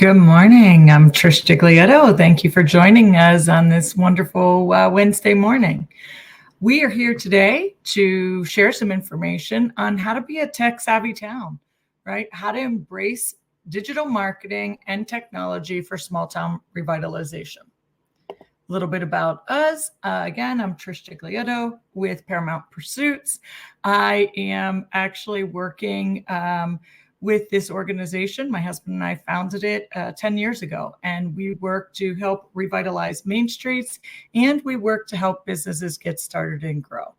Good morning. I'm Trish Giglietto. Thank you for joining us on this wonderful Wednesday morning. We are here today to share some information on how to be a tech-savvy town, right? How to embrace digital marketing and technology for small town revitalization. A little bit about us. Again, I'm Trish Giglietto with Paramount Pursuits. I am actually working with this organization. My husband and I founded it 10 years ago, and we work to help revitalize main streets, and we work to help businesses get started and grow.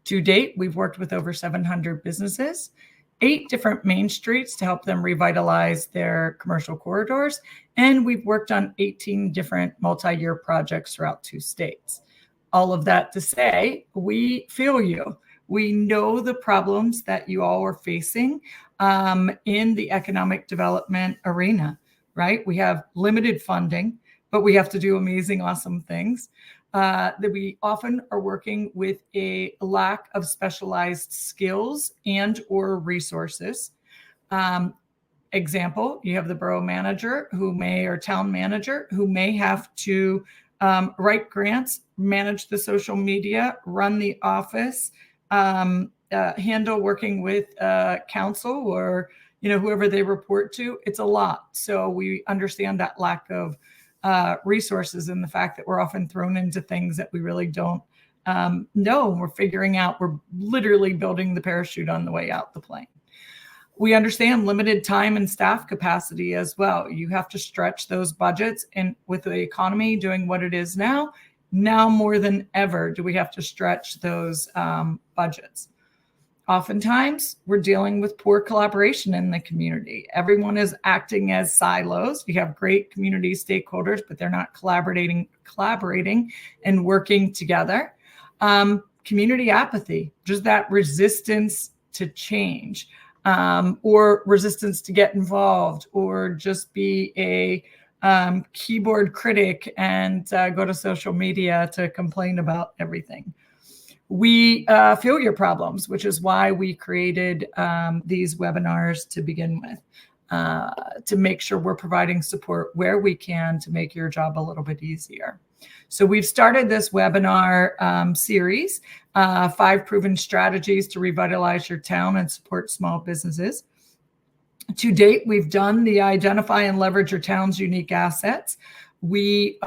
To date, we've worked with over 700 businesses, 8 different main streets to help them revitalize their commercial corridors, and we've worked on 18 different multi-year projects throughout 2 states. All of that to say, we feel you. We know the problems that you all are facing in the economic development arena, right? We have limited funding, but we have to do amazing, awesome things. That we often are working with a lack of specialized skills and or resources. Example, you have the borough manager or town manager who may have to write grants, manage the social media, run the office, handle working with council or whoever they report to. It's a lot. So we understand that lack of resources and the fact that we're often thrown into things that we really don't know. We're figuring out, we're literally building the parachute on the way out the plane. We understand limited time and staff capacity as well. You have to stretch those budgets, and with the economy doing what it is now more than ever do we have to stretch those budgets. Oftentimes, we're dealing with poor collaboration in the community. Everyone is acting as silos. You have great community stakeholders, but they're not collaborating and working together. Community apathy, just that resistance to change, or resistance to get involved, or just be a keyboard critic and go to social media to complain about everything. We feel your problems, which is why we created these webinars to begin with, to make sure we're providing support where we can to make your job a little bit easier. So we've started this webinar series, 5 proven strategies to revitalize your town and support small businesses. To date, we've done the identify and leverage your town's unique assets. We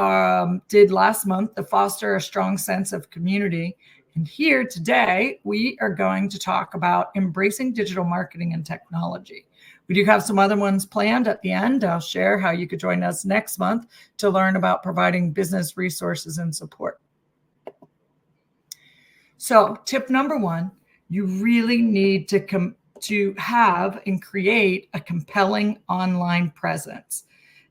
did last month the foster a strong sense of community. And here today, we are going to talk about embracing digital marketing and technology. We do have some other ones planned at the end. I'll share how you could join us next month to learn about providing business resources and support. So tip number 1, you really need to have and create a compelling online presence.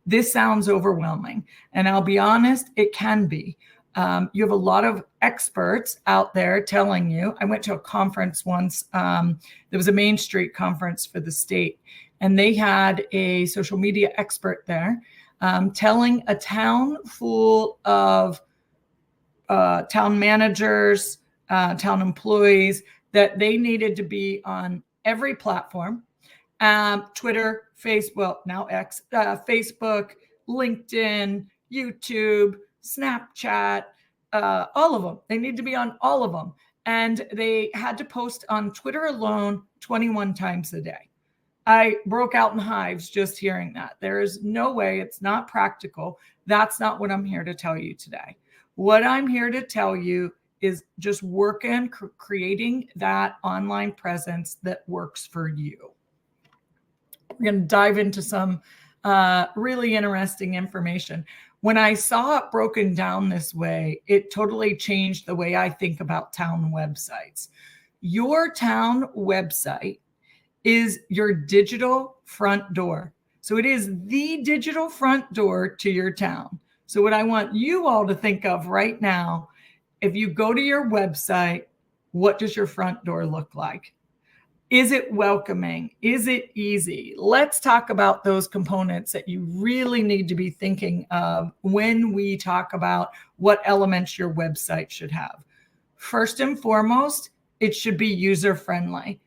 This sounds overwhelming, and I'll be honest, it can be. You have a lot of experts out there telling you. I went to a conference once. There was a Main Street conference for the state, and they had a social media expert there telling a town full of town managers, town employees, that they needed to be on every platform, Twitter, Facebook, now X, Facebook, LinkedIn, YouTube, Snapchat, all of them. They need to be on all of them. And they had to post on Twitter alone 21 times a day. I broke out in hives just hearing that. There is no way, it's not practical. That's not what I'm here to tell you today. What I'm here to tell you is just work on creating that online presence that works for you. We're going to dive into some really interesting information. When I saw it broken down this way, it totally changed the way I think about town websites. Your town website is your digital front door. So it is the digital front door to your town. So what I want you all to think of right now, if you go to your website, what does your front door look like? Is it welcoming? Is it easy? Let's talk about those components that you really need to be thinking of when we talk about what elements your website should have. First and foremost, it should be user-friendly.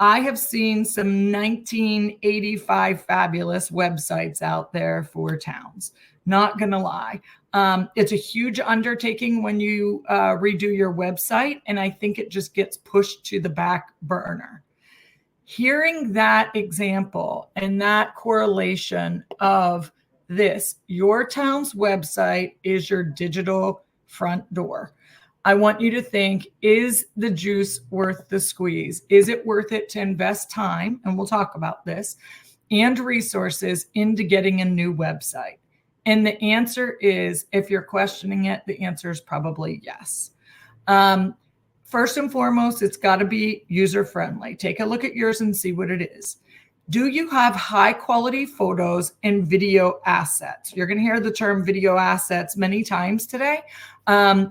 I have seen some 1985 fabulous websites out there for towns. Not going to lie. It's a huge undertaking when you redo your website, and I think it just gets pushed to the back burner. Hearing that example and that correlation of this, your town's website is your digital front door. I want you to think, is the juice worth the squeeze? Is it worth it to invest time? And we'll talk about this, and resources into getting a new website. And the answer is, if you're questioning it, the answer is probably yes. First and foremost, it's got to be user-friendly. Take a look at yours and see what it is. Do you have high quality photos and video assets? You're going to hear the term video assets many times today.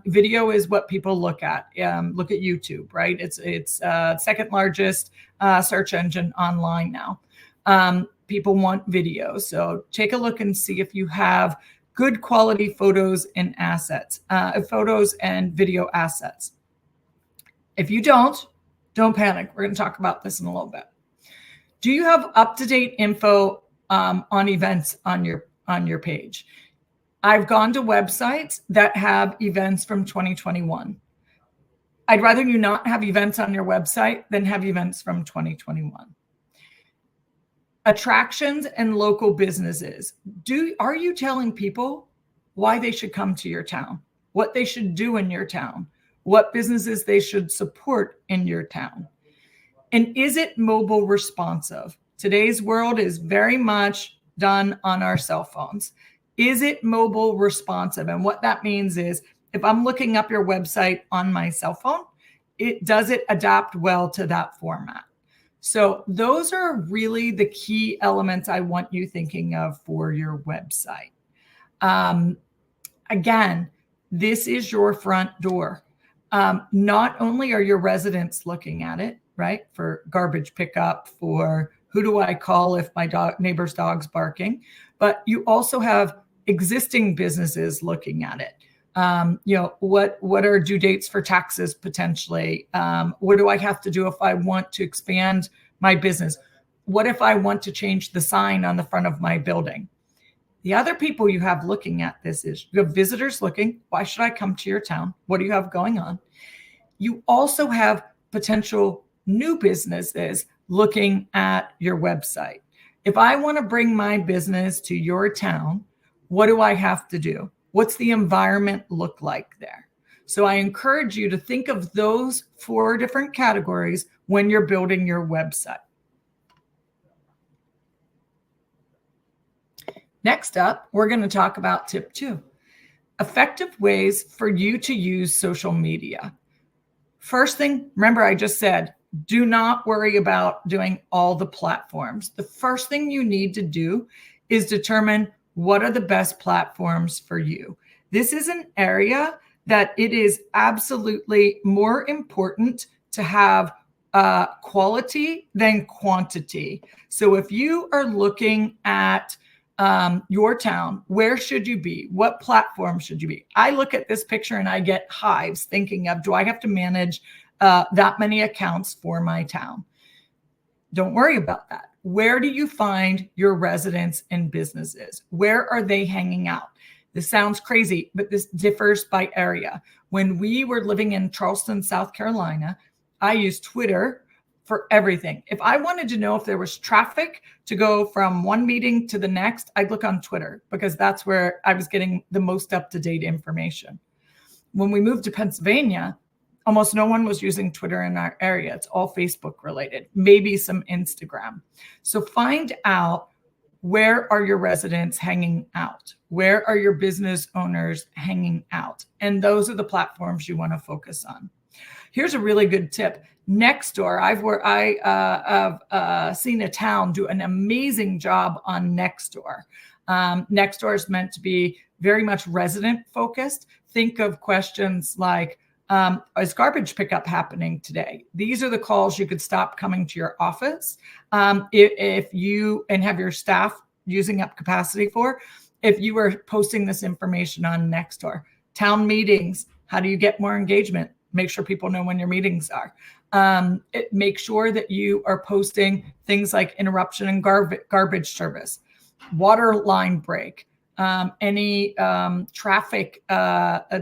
Video is what people look at. Look at YouTube, right? It's second largest search engine online now. People want video. So take a look and see if you have good quality photos and assets, photos and video assets. If you don't panic. We're going to talk about this in a little bit. Do you have up-to-date info on events on your page? I've gone to websites that have events from 2021. I'd rather you not have events on your website than have events from 2021. Attractions and local businesses. Are you telling people why they should come to your town, what they should do in your town, what businesses they should support in your town? And is it mobile responsive? Today's world is very much done on our cell phones. Is it mobile responsive? And what that means is, if I'm looking up your website on my cell phone, does it adapt well to that format? So those are really the key elements I want you thinking of for your website. Again, this is your front door. Not only are your residents looking at it, right, for garbage pickup, for who do I call if my neighbor's dog's barking, but you also have existing businesses looking at it. What are due dates for taxes potentially? What do I have to do if I want to expand my business? What if I want to change the sign on the front of my building? The other people you have looking at this is, you have visitors looking, why should I come to your town? What do you have going on? You also have potential new businesses looking at your website. If I want to bring my business to your town, what do I have to do? What's the environment look like there? So I encourage you to think of those 4 different categories when you're building your website. Next up, we're going to talk about tip 2, effective ways for you to use social media. First thing, remember I just said, do not worry about doing all the platforms. The first thing you need to do is determine what are the best platforms for you. This is an area that it is absolutely more important to have quality than quantity. So if you are looking at your town, where should you be? What platform should you be? I look at this picture and I get hives thinking of, do I have to manage that many accounts for my town? Don't worry about that. Where do you find your residents and businesses? Where are they hanging out? This sounds crazy, but this differs by area. When we were living in Charleston, South Carolina, I used Twitter for everything. If I wanted to know if there was traffic to go from one meeting to the next, I'd look on Twitter because that's where I was getting the most up-to-date information. When we moved to Pennsylvania, almost no one was using Twitter in our area. It's all Facebook related, maybe some Instagram. So find out, where are your residents hanging out? Where are your business owners hanging out? And those are the platforms you want to focus on. Here's a really good tip. Nextdoor, I've seen a town do an amazing job on Nextdoor. Nextdoor is meant to be very much resident focused. Think of questions like, is garbage pickup happening today? These are the calls you could stop coming to your office if you and have your staff using up capacity for, if you were posting this information on Nextdoor. Town meetings, how do you get more engagement? Make sure people know when your meetings are. Make sure that you are posting things like interruption and garbage service, water line break, any traffic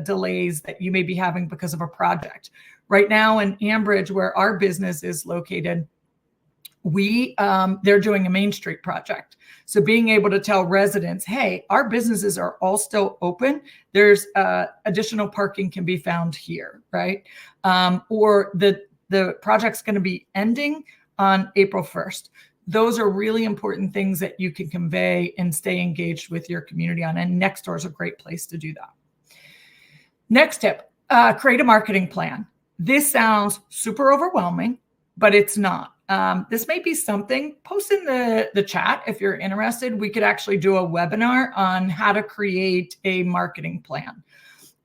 delays that you may be having because of a project. Right now in Ambridge, where our business is located, they're doing a Main Street project. So being able to tell residents, hey, our businesses are all still open. There's additional parking can be found here, right? Or the project's going to be ending on April 1st. Those are really important things that you can convey and stay engaged with your community on. And Nextdoor is a great place to do that. Next tip, create a marketing plan. This sounds super overwhelming, but it's not. This may be something, post in the chat if you're interested. We could actually do a webinar on how to create a marketing plan.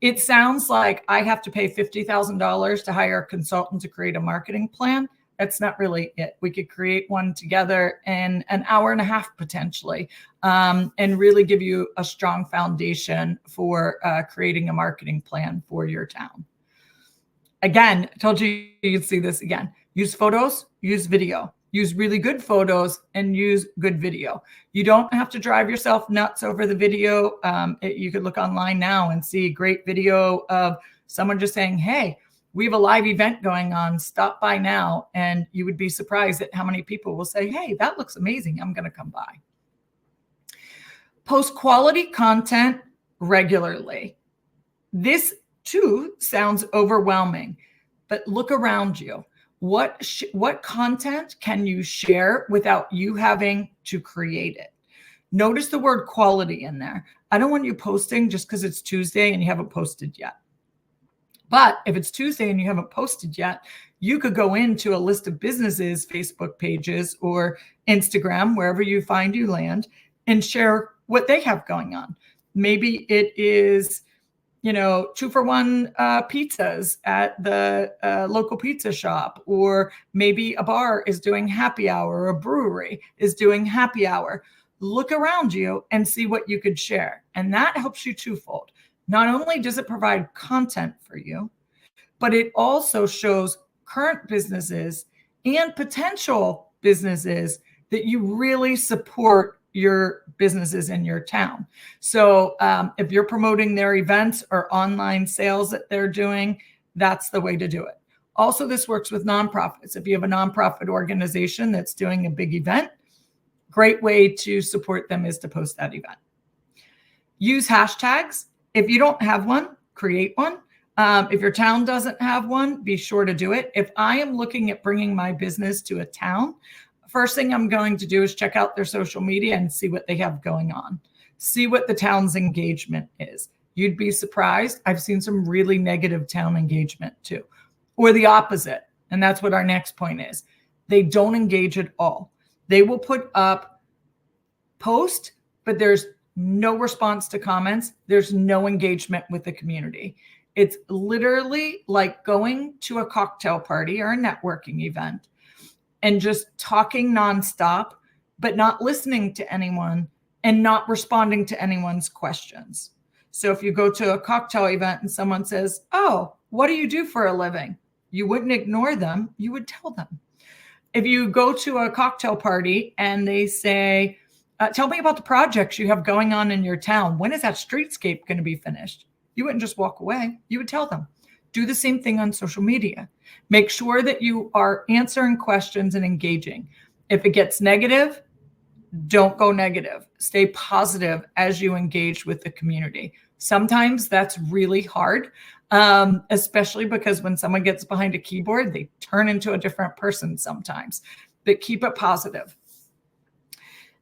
It sounds like I have to pay $50,000 to hire a consultant to create a marketing plan. That's not really it. We could create one together in an hour and a half potentially, and really give you a strong foundation for creating a marketing plan for your town. Again, I told you you'd see this again. Use photos, use video, use really good photos, and use good video. You don't have to drive yourself nuts over the video. You could look online now and see a great video of someone just saying, hey, we have a live event going on, stop by now. And you would be surprised at how many people will say, hey, that looks amazing, I'm going to come by. Post quality content regularly. This too sounds overwhelming, but look around you. What content can you share without you having to create it? Notice the word quality in there. I don't want you posting just because it's Tuesday and you haven't posted yet. But if it's Tuesday and you haven't posted yet, you could go into a list of businesses, Facebook pages or Instagram, wherever you find you land, and share what they have going on. Maybe it is 2-for-1 pizzas at the local pizza shop, or maybe a bar is doing happy hour, or a brewery is doing happy hour. Look around you and see what you could share. And that helps you twofold. Not only does it provide content for you, but it also shows current businesses and potential businesses that you really support your businesses in your town. So if you're promoting their events or online sales that they're doing, that's the way to do it. Also, this works with nonprofits. If you have a nonprofit organization that's doing a big event, great way to support them is to post that event. Use hashtags. If you don't have one, create one. If your town doesn't have one, be sure to do it. If I am looking at bringing my business to a town, first thing I'm going to do is check out their social media and see what they have going on. See what the town's engagement is. You'd be surprised. I've seen some really negative town engagement too, or the opposite. And that's what our next point is. They don't engage at all. They will put up post, but there's no response to comments. There's no engagement with the community. It's literally like going to a cocktail party or a networking event and just talking nonstop, but not listening to anyone and not responding to anyone's questions. So if you go to a cocktail event and someone says, oh, what do you do for a living? You wouldn't ignore them. You would tell them. If you go to a cocktail party and they say, tell me about the projects you have going on in your town. When is that streetscape going to be finished? You wouldn't just walk away. You would tell them. Do the same thing on social media. Make sure that you are answering questions and engaging. If it gets negative, don't go negative. Stay positive as you engage with the community. Sometimes that's really hard, especially because when someone gets behind a keyboard, they turn into a different person sometimes. But keep it positive.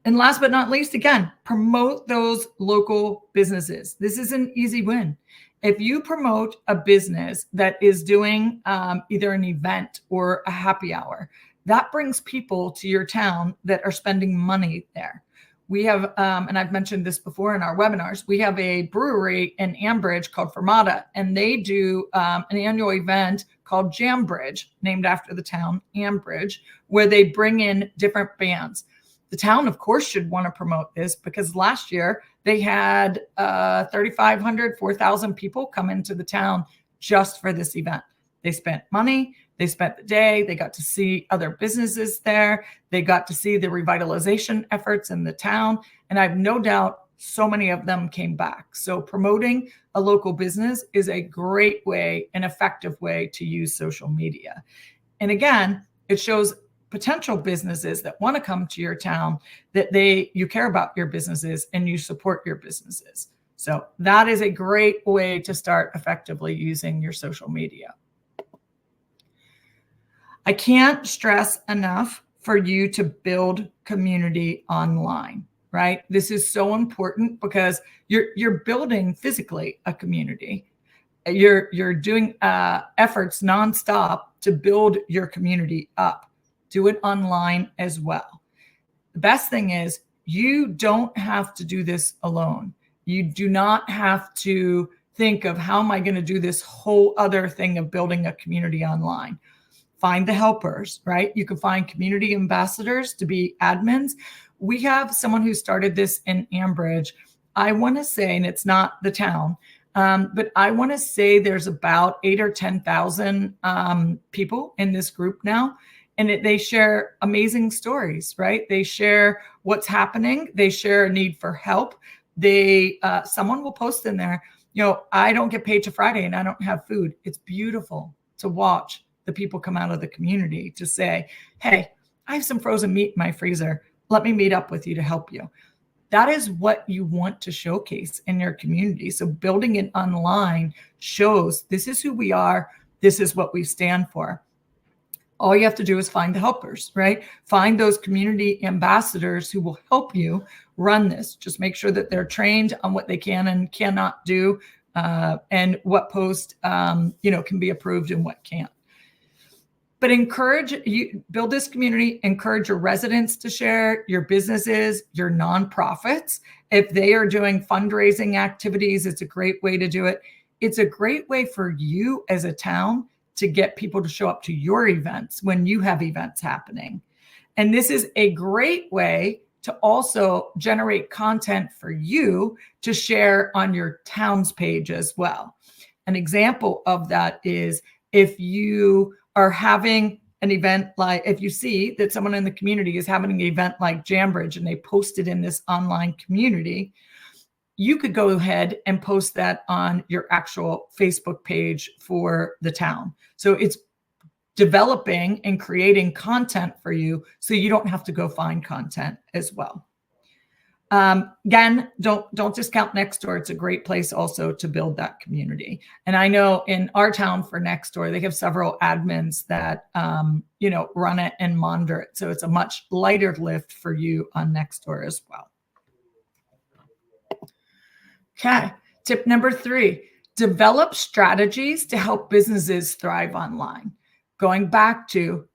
And last but not least, again, promote those local businesses. This is an easy win. If you promote a business that is doing either an event or a happy hour, that brings people to your town that are spending money there. We have, and I've mentioned this before in our webinars, we have a brewery in Ambridge called Fermata, and they do an annual event called Jambridge, named after the town Ambridge, where they bring in different bands. The town, of course, should want to promote this because last year they had 3,500, 4,000 people come into the town just for this event. They spent money. They spent the day, they got to see other businesses there, they got to see the revitalization efforts in the town, and I have no doubt so many of them came back. So promoting a local business is a great way, an effective way to use social media. And again, it shows potential businesses that want to come to your town that you care about your businesses and you support your businesses. So that is a great way to start effectively using your social media. I can't stress enough for you to build community online, right? This is so important because you're building physically a community. You're doing efforts nonstop to build your community up. Do it online as well. The best thing is you don't have to do this alone. You do not have to think of how am I going to do this whole other thing of building a community online. Find the helpers, right? You can find community ambassadors to be admins. We have someone who started this in Ambridge. I want to say, and it's not the town, but I want to say there's about 8,000 or 10,000 people in this group now. And they share amazing stories, right? They share what's happening. They share a need for help. Someone will post in there, I don't get paid till Friday and I don't have food. It's beautiful to watch the people come out of the community to say, hey, I have some frozen meat in my freezer. Let me meet up with you to help you. That is what you want to showcase in your community. So building it online shows this is who we are. This is what we stand for. All you have to do is find the helpers, right? Find those community ambassadors who will help you run this. Just make sure that they're trained on what they can and cannot do, and what post, can be approved and what can't. But build this community, encourage your residents to share, your businesses, your nonprofits. If they are doing fundraising activities, it's a great way to do it. It's a great way for you as a town to get people to show up to your events when you have events happening. And this is a great way to also generate content for you to share on your town's page as well. An example of that is if you are having an event, like if you see that someone in the community is having an event like Jambridge and they post it in this online community, you could go ahead and post that on your actual Facebook page for the town. So it's developing and creating content for you so you don't have to go find content as well. Again, don't discount Nextdoor. It's a great place also to build that community. And I know in our town for Nextdoor, they have several admins that, run it and monitor it. So it's a much lighter lift for you on Nextdoor as well. Okay. Tip number 3, develop strategies to help businesses thrive online. Going back to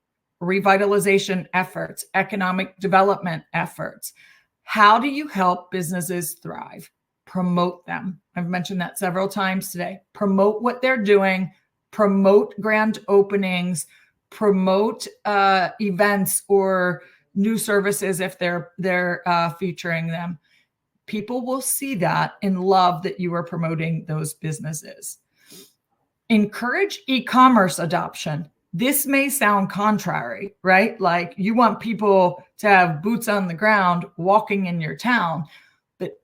revitalization efforts, economic development efforts. How do you help businesses thrive? Promote them. I've mentioned that several times today. Promote what they're doing, promote grand openings, promote events or new services if they're featuring them. People will see that and love that you are promoting those businesses. Encourage e-commerce adoption. This may sound contrary, right? Like you want people to have boots on the ground walking in your town, but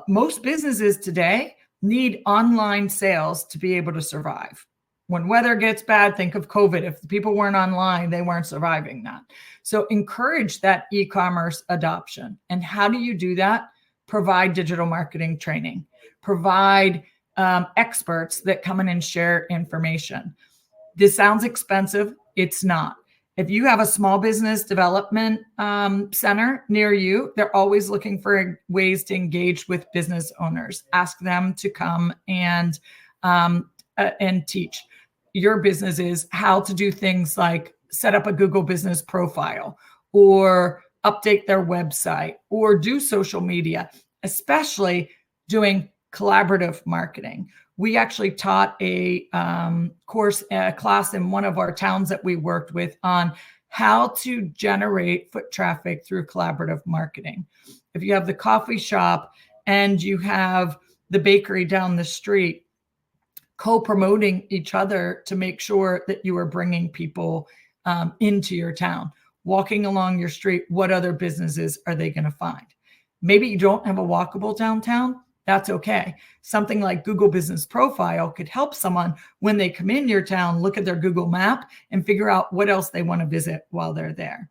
most businesses today need online sales to be able to survive. When weather gets bad, think of COVID. If the people weren't online, they weren't surviving that. So encourage that e-commerce adoption. And how do you do that? Provide digital marketing training, provide experts that come in and share information. This sounds expensive. It's not. If you have a small business development center near you, they're always looking for ways to engage with business owners. Ask them to come and teach your businesses how to do things like set up a Google business profile or update their website or do social media, especially doing collaborative marketing. We actually taught a class in one of our towns that we worked with on how to generate foot traffic through collaborative marketing. If you have the coffee shop and you have the bakery down the street, co-promoting each other to make sure that you are bringing people into your town. Walking along your street, what other businesses are they going to find? Maybe you don't have a walkable downtown. That's okay. Something like Google Business Profile could help someone when they come in your town, look at their Google map and figure out what else they want to visit while they're there.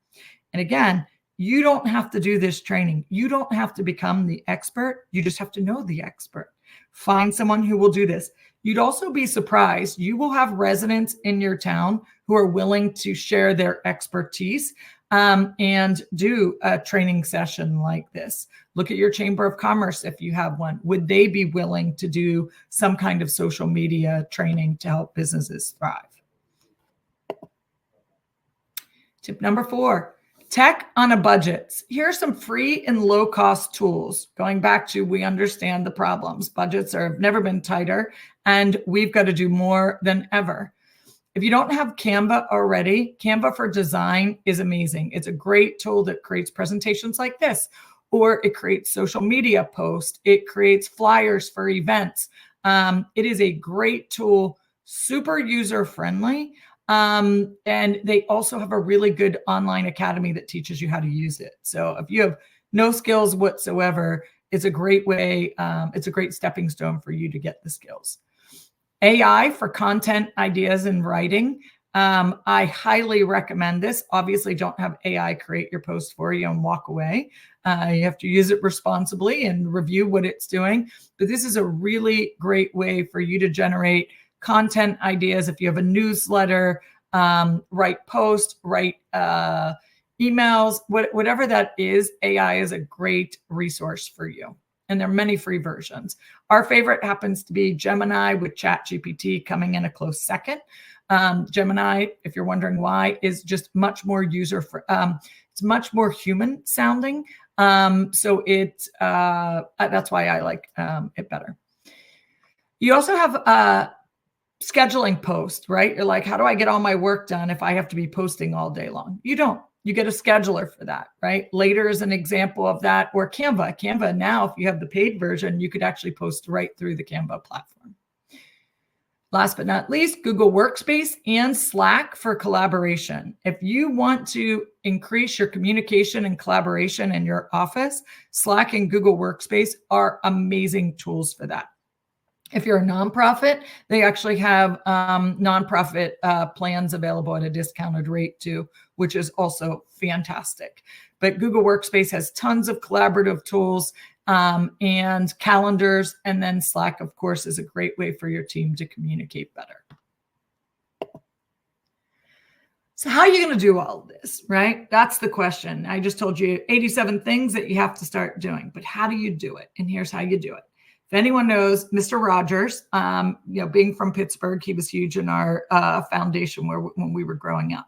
And again, you don't have to do this training. You don't have to become the expert. You just have to know the expert. Find someone who will do this. You'd also be surprised. You will have residents in your town who are willing to share their expertise and do a training session like this. Look at your Chamber of Commerce if you have one. Would they be willing to do some kind of social media training to help businesses thrive? Tip number 4, tech on a budget. Here are some free and low-cost tools. Going back to, we understand the problems. Budgets have never been tighter, and we've got to do more than ever. If you don't have Canva already, Canva for Design is amazing. It's a great tool that creates presentations like this, or it creates social media posts. It creates flyers for events. It is a great tool, super user-friendly. And they also have a really good online academy that teaches you how to use it. So if you have no skills whatsoever, it's a great way. It's a great stepping stone for you to get the skills. AI for content ideas and writing. I highly recommend this. Obviously, don't have AI create your post for you and walk away. You have to use it responsibly and review what it's doing. But this is a really great way for you to generate content ideas. If you have a newsletter, write posts, write emails, whatever that is, AI is a great resource for you. And there are many free versions. Our favorite happens to be Gemini with ChatGPT coming in a close second. Gemini, if you're wondering why, is just much more it's much more human sounding. So that's why I like it better. You also have scheduling posts, right? You're like, how do I get all my work done if I have to be posting all day long? You don't. You get a scheduler for that, right? Later is an example of that, or Canva. Canva now, if you have the paid version, you could actually post right through the Canva platform. Last but not least, Google Workspace and Slack for collaboration. If you want to increase your communication and collaboration in your office, Slack and Google Workspace are amazing tools for that. If you're a nonprofit, they actually have nonprofit plans available at a discounted rate too, which is also fantastic. But Google Workspace has tons of collaborative tools and calendars. And then Slack, of course, is a great way for your team to communicate better. So how are you going to do all of this, right? That's the question. I just told you 87 things that you have to start doing, but how do you do it? And here's how you do it. If anyone knows Mr. Rogers, being from Pittsburgh, he was huge in our foundation when we were growing up.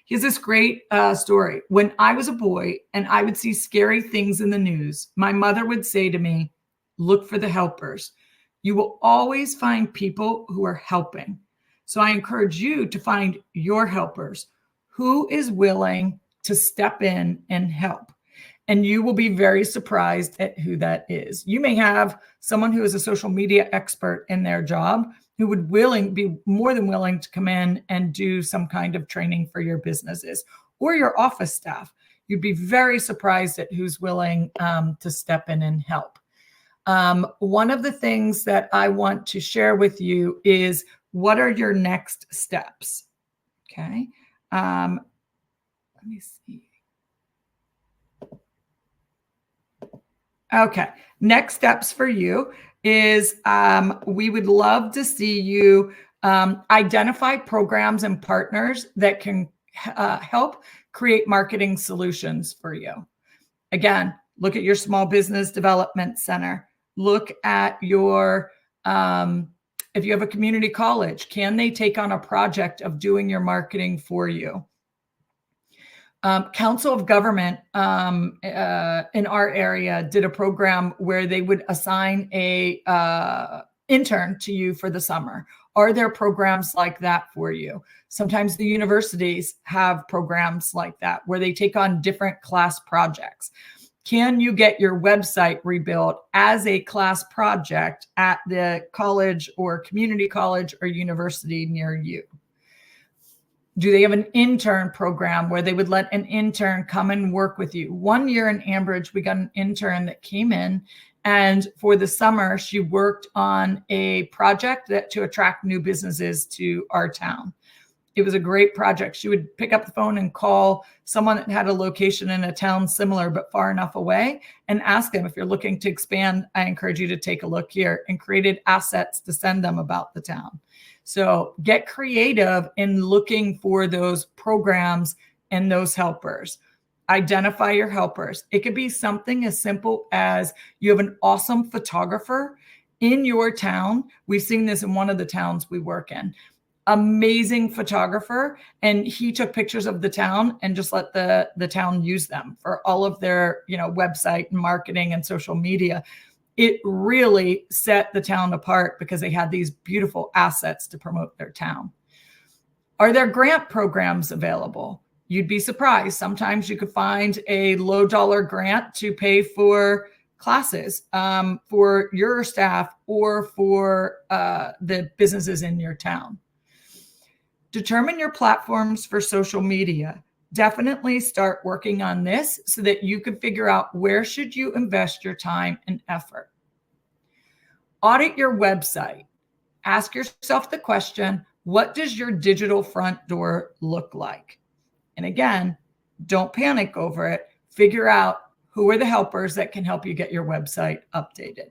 He has this great story. When I was a boy and I would see scary things in the news, my mother would say to me, look for the helpers. You will always find people who are helping. So I encourage you to find your helpers. Who is willing to step in and help? And you will be very surprised at who that is. You may have someone who is a social media expert in their job who would be more than willing to come in and do some kind of training for your businesses or your office staff. You'd be very surprised at who's willing to step in and help. One of the things that I want to share with you is, what are your next steps? Okay. Let me see. Okay. Next steps for you is we would love to see you identify programs and partners that can help create marketing solutions for you. Again, look at your small business development center. Look at your, if you have a community college, can they take on a project of doing your marketing for you? Council of Government in our area did a program where they would assign a intern to you for the summer. Are there programs like that for you? Sometimes the universities have programs like that where they take on different class projects. Can you get your website rebuilt as a class project at the college or community college or university near you? Do they have an intern program where they would let an intern come and work with you? One year in Ambridge, we got an intern that came in, and for the summer, she worked on a project to attract new businesses to our town. It was a great project. She would pick up the phone and call someone that had a location in a town similar but far enough away and ask them, if you're looking to expand, I encourage you to take a look here, and created assets to send them about the town. So get creative in looking for those programs and those helpers. Identify your helpers. It could be something as simple as you have an awesome photographer in your town. We've seen this in one of the towns we work in. Amazing photographer, and he took pictures of the town and just let the town use them for all of their website and marketing and social media. It really set the town apart because they had these beautiful assets to promote their town. Are there grant programs available? You'd be surprised. Sometimes you could find a low dollar grant to pay for classes for your staff or for the businesses in your town. Determine your platforms for social media. Definitely start working on this so that you can figure out where should you invest your time and effort. Audit your website. Ask yourself the question, what does your digital front door look like? And again, don't panic over it. Figure out who are the helpers that can help you get your website updated.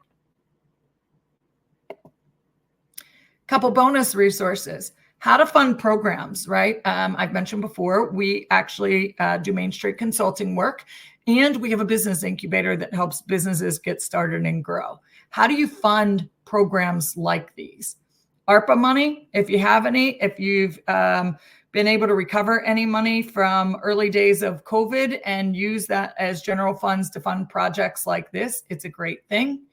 Couple bonus resources. How to fund programs, right? I've mentioned before, we actually do Main Street consulting work, and we have a business incubator that helps businesses get started and grow. How do you fund programs like these? ARPA money, if you have any, if you've been able to recover any money from early days of COVID and use that as general funds to fund projects like this, it's a great thing.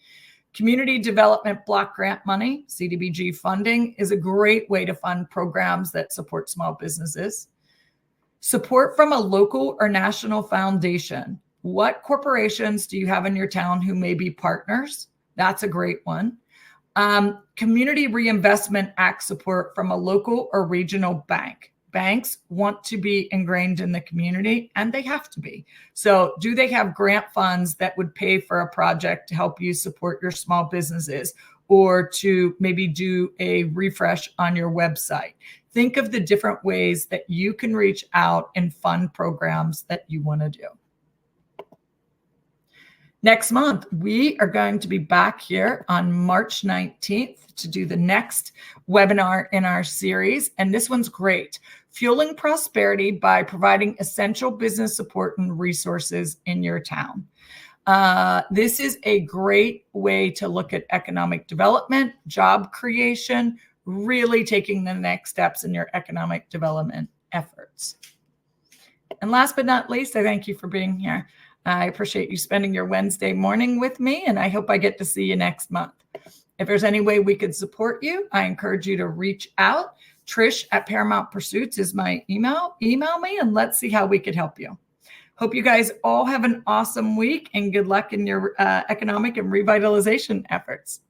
Community Development Block Grant money, CDBG funding, is a great way to fund programs that support small businesses. Support from a local or national foundation. What corporations do you have in your town who may be partners? That's a great one. Community Reinvestment Act support from a local or regional bank. Banks want to be ingrained in the community, and they have to be. So do they have grant funds that would pay for a project to help you support your small businesses, or to maybe do a refresh on your website? Think of the different ways that you can reach out and fund programs that you want to do. Next month, we are going to be back here on March 19th to do the next webinar in our series. And this one's great. Fueling prosperity by providing essential business support and resources in your town. This is a great way to look at economic development, job creation, really taking the next steps in your economic development efforts. And last but not least, I thank you for being here. I appreciate you spending your Wednesday morning with me, and I hope I get to see you next month. If there's any way we could support you, I encourage you to reach out. Trish at Paramount Pursuits is my email. Email me and let's see how we could help you. Hope you guys all have an awesome week, and good luck in your economic and revitalization efforts.